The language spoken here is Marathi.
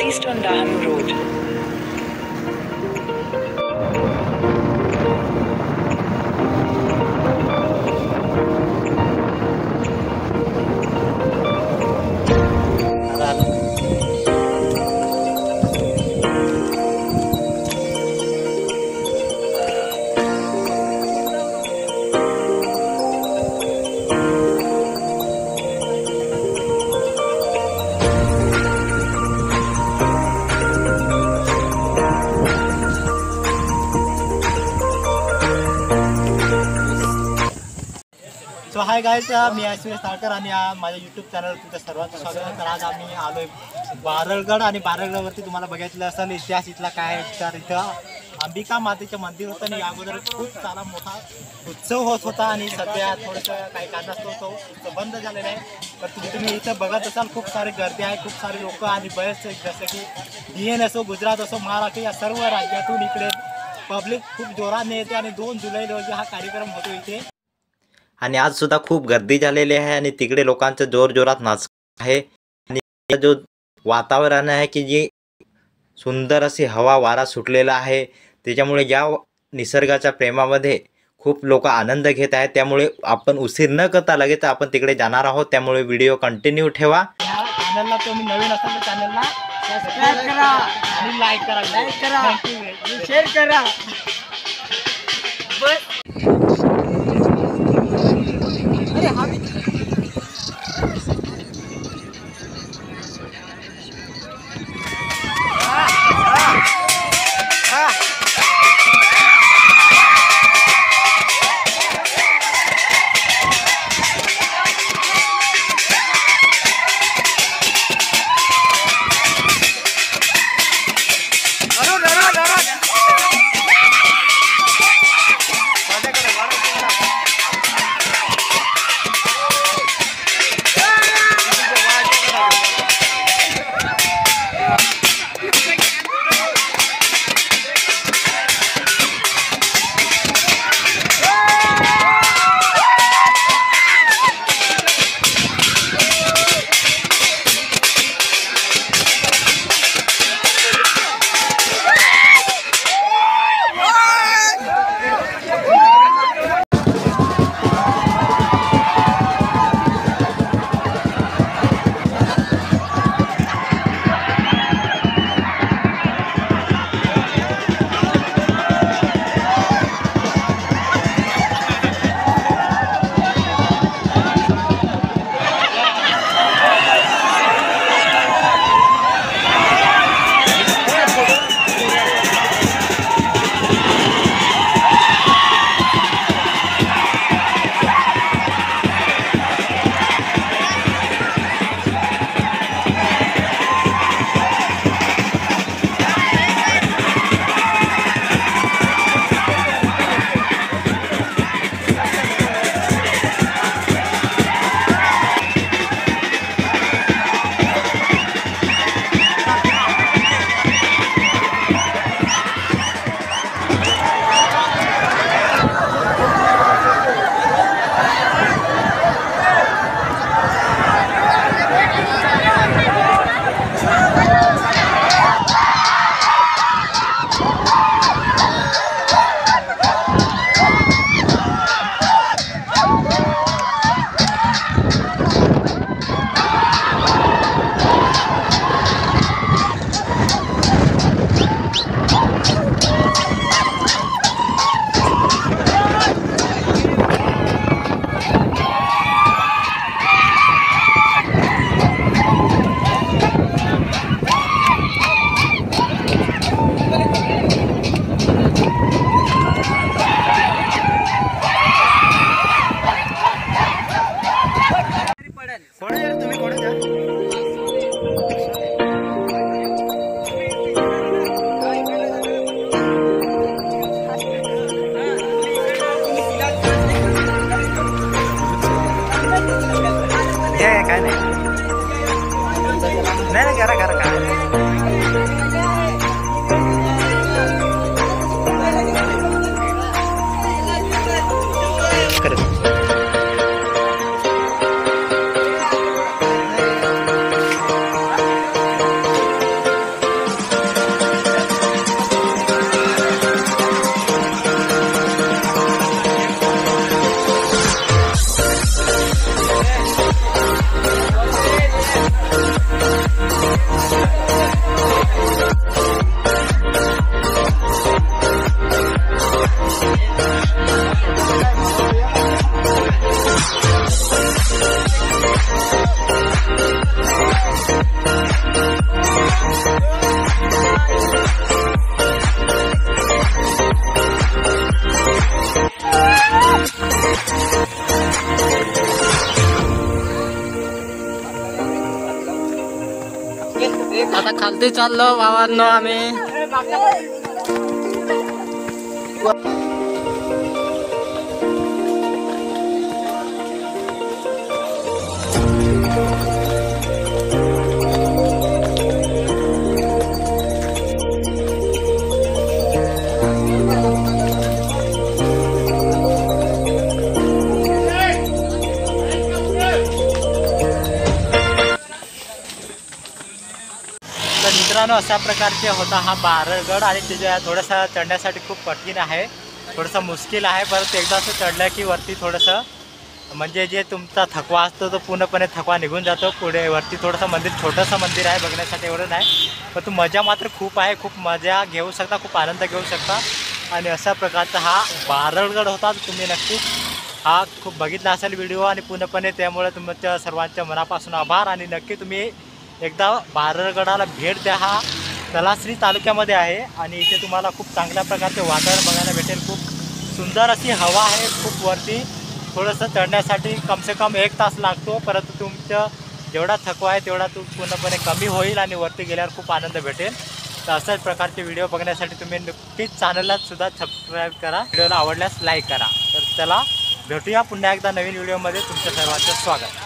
northeast on Dahanu Road. So hi guys, मी ऐश्वर्या साळकर आणि माझ्या यूट्यूब चॅनल तुमचं सर्वांचं स्वागत आहे. तर आज आम्ही आलोय बारळगड आणि बारळगडवरती तुम्हाला बघितलं असेल इतिहास इथला काय आहे. तर इथं अंबिका मातेचं मंदिर होतं आणि अगोदर खूप सारा मोठा उत्सव होत होता आणि सध्या थोडंसं काही कारणास्तव तो उत्सव बंद झालेला आहे. तर तुम्ही इथं बघत असाल खूप सारी गर्दी आहे, खूप सारे लोक आणि बरेच जसं की DN असो, गुजरात असो, महाराष्ट्र या सर्व राज्यातून इकडे पब्लिक खूप जोराने येते आणि 2 जुलै रोजी हा कार्यक्रम होतो इथे. आणि आज सुद्धा खूप गर्दी झालेली आहे आणि तिकडे लोकांचं जोरजोरात नाच आहे आणि जो वातावरण आहे की जी सुंदर अशी हवा वारा सुटलेला आहे, त्याच्यामुळे या निसर्गाच्या प्रेमामध्ये खूप लोक आनंद घेत आहेत. त्यामुळे आपण उशीर न करता लगेच आपण तिकडे जाणार आहोत. त्यामुळे व्हिडिओ कंटिन्यू ठेवा. चॅनलला तुम्ही नवीन असाल तर चॅनलला सबस्क्राइब करा आणि लाईक करा शेअर करा. नाही करा करा करा खालती चाललो भावांनो आम्ही. तर मित्रांनो अशा प्रकारचे होता हा बारळगड आणि त्याच्या थोडंसं चढण्यासाठी खूप कठीण आहे, थोडंसं मुश्किल आहे. परंतु एकदा असं चढलं की वरती थोडंसं म्हणजे जे तुमचा थकवा असतो तो पूर्णपणे थकवा निघून जातो. पुढे वरती थोडंसं मंदिर, छोटंसं मंदिर आहे, बघण्यासाठी एवढं नाही, पण तू मजा मात्र खूप आहे, खूप मजा घेऊ शकता, खूप आनंद घेऊ शकता. आणि अशा प्रकारचा हा बारळगड होता. तुम्ही नक्कीच हा खूप बघितला असेल व्हिडिओ आणि पूर्णपणे त्यामुळे तुमच्या सर्वांच्या मनापासून आभार. आणि नक्की तुम्ही एकदा बारळगडाला भेट द्या. हा तलासरी तालुक्यामध्ये आहे आणि इथे तुम्हाला खूप चांगल्या प्रकारचे वातावरण बघायला भेटेल. खूप सुंदर अशी हवा आहे. खूप वरती थोडंसं चढण्यासाठी कमसे कम 1 तास लागतो, परंतु तुमचं जेवढा थकवा आहे तेवढा तो पूर्णपणे कमी होईल आणि वरती गेल्यावर खूप आनंद भेटेल. तर अशाच प्रकारचे व्हिडिओ बघण्यासाठी तुम्ही नक्कीच चॅनलला सुद्धा सबस्क्राईब करा, व्हिडिओला आवडल्यास लाईक करा. तर चला भेटूया पुन्हा एकदा नवीन व्हिडिओमध्ये. तुमच्या सर्वांचं स्वागत.